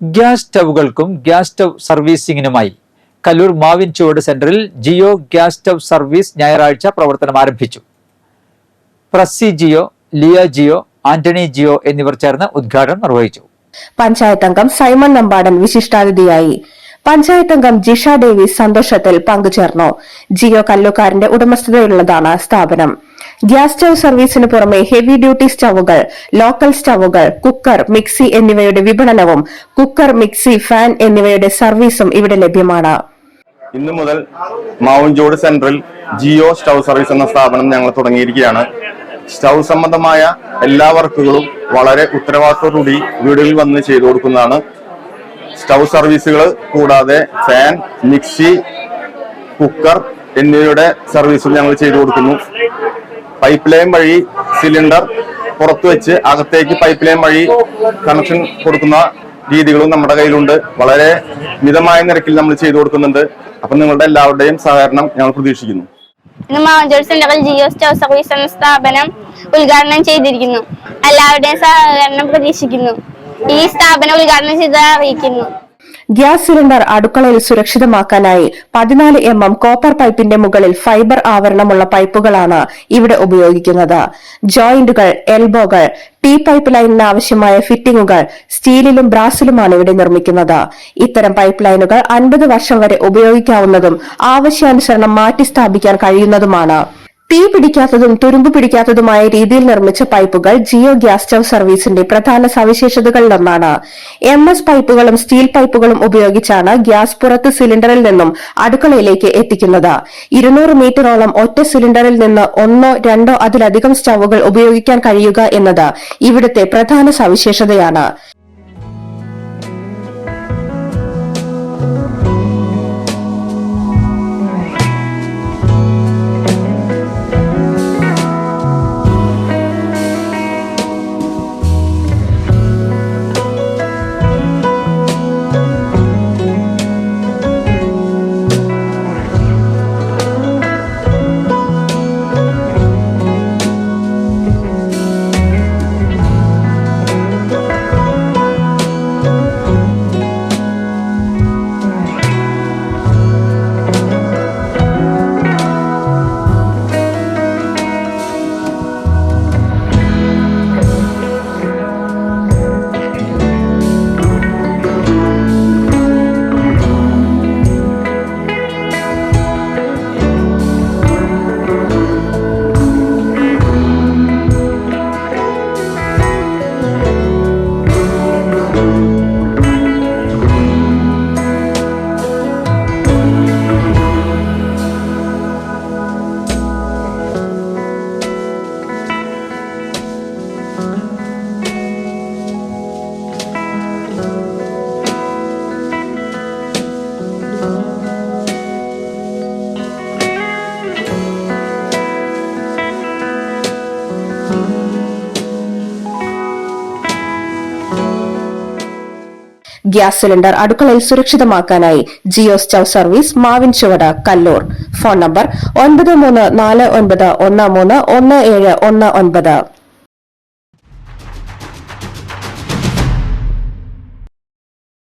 Gas സ്റ്റൗകൾക്കും gas stove സർവീസിംഗിനുമായി Kallur മാവിൻ ചുവട് സെന്ററിൽ ജിയോ ഗ്യാസ് സ്റ്റൗ സർവീസ് ഞായറാഴ്ച പ്രവർത്തനം ആരംഭിച്ചു. പ്രസ്സി ജിയോ, ലിയ ജിയോ, ആന്റണി ജിയോ എന്നിവർ ചേർന്ന് ഉദ്ഘാടനം നിർവഹിച്ചു. പഞ്ചായത്ത് അംഗം സൈമൺ നമ്പാടൻ വിശിഷ്ടാതിഥിയായി. പഞ്ചായത്ത് അംഗം ജിഷ ഡേവിസ് സന്തോഷത്തിൽ പങ്കുചേർന്നു. ജിയോ കല്ലൂക്കാരന്റെ ഉടമസ്ഥതയിലുള്ളതാണ് സ്ഥാപനം. ഗ്യാസ് സ്റ്റൗ സർവീസിന് പുറമെ ഹെവി ഡ്യൂട്ടി സ്റ്റൗകൾ, ലോക്കൽ സ്റ്റൗകൾ, കുക്കർ, മിക്സി എന്നിവയുടെ വിപണനവും കുക്കർ, മിക്സി, ഫാൻ എന്നിവയുടെ സർവീസും ഇവിടെ ലഭ്യമാണ്. ഇന്നു മുതൽ മാവുംചോട് സെന്ററിൽ ജിയോ സ്റ്റൗ സർവീസ് എന്ന സ്ഥാപനം ഞങ്ങൾ തുടങ്ങിയിരിക്കുകയാണ്. സ്റ്റൗ സംബന്ധമായ എല്ലാ വർക്കുകളും വളരെ ഉത്തരവാദിത്തത്തോടുകൂടി വീടുകളിൽ വന്ന് ചെയ്തു കൊടുക്കുന്നതാണ്. സ്റ്റൗ സർവീസുകൾ കൂടാതെ ഫാൻ, മിക്സി, കുക്കർ എന്നിവയുടെ സർവീസും ഞങ്ങൾ ചെയ്തു കൊടുക്കുന്നു. പൈപ്പ് ലൈൻ വഴി സിലിണ്ടർ പുറത്തു വെച്ച് അകത്തേക്ക് പൈപ്പ് ലൈൻ വഴി കണക്ഷൻ കൊടുക്കുന്ന രീതികളും നമ്മുടെ കയ്യിലുണ്ട്. വളരെ മിതമായ നിരക്കിൽ നമ്മൾ ചെയ്തു കൊടുക്കുന്നുണ്ട്. അപ്പൊ നിങ്ങളുടെ എല്ലാവരുടെയും സഹകരണം ഞങ്ങൾ പ്രതീക്ഷിക്കുന്നു. ഇന്ന് മാവുംചോട് സെന്ററിൽ ജിയോ സ്റ്റൗ സർവീസ് എന്ന സ്ഥാപനം ഉദ്ഘാടനം ചെയ്തിരിക്കുന്നു. എല്ലാവരുടെയും സഹകരണം പ്രതീക്ഷിക്കുന്നു. ഈ സ്ഥാപനം ഉദ്ഘാടനം ചെയ്ത് അറിയിക്കുന്നു. ഗ്യാസ് സിലിണ്ടർ അടുക്കളയിൽ സുരക്ഷിതമാക്കാനായി 14 mm കോപ്പർ പൈപ്പിന്റെ മുകളിൽ ഫൈബർ ആവരണമുള്ള പൈപ്പുകളാണ് ഇവിടെ ഉപയോഗിക്കുന്നത്. ജോയിന്റുകൾ, എൽബോകൾ, ടീ പൈപ്പ് ലൈനിന് ആവശ്യമായ ഫിറ്റിംഗുകൾ സ്റ്റീലിലും ബ്രാസിലുമാണ് ഇവിടെ നിർമ്മിക്കുന്നത്. ഇത്തരം പൈപ്പ് ലൈനുകൾ 50 വർഷം വരെ ഉപയോഗിക്കാവുന്നതും ആവശ്യാനുസരണം മാറ്റി സ്ഥാപിക്കാൻ കഴിയുന്നതുമാണ്. തീ പിടിക്കാത്തതും തുരുമ്പ് പിടിക്കാത്തതുമായ രീതിയിൽ നിർമ്മിച്ച പൈപ്പുകൾ ജിയോ ഗ്യാസ് സ്റ്റൗ സർവീസിന്റെ പ്രധാന സവിശേഷതകളിലൊന്നാണ്. MS പൈപ്പുകളും സ്റ്റീൽ പൈപ്പുകളും ഉപയോഗിച്ചാണ് ഗ്യാസ് പുറത്ത് സിലിണ്ടറിൽ നിന്നും അടുക്കളയിലേക്ക് എത്തിക്കുന്നത്. 200 മീറ്ററോളം ഒറ്റ സിലിണ്ടറിൽ നിന്ന് 1, 2 അതിലധികം സ്റ്റൗകൾ ഉപയോഗിക്കാൻ കഴിയുക എന്നത് ഇവിടുത്തെ പ്രധാന സവിശേഷതയാണ്. ഗ്യാസ് സിലിണ്ടർ അടുക്കളയിൽ സുരക്ഷിതമാക്കാനായി ജിയോ സ്റ്റൗ സർവീസ് മാവിൻ ചുവട്, കല്ലൂർ. Phone number 9349131719.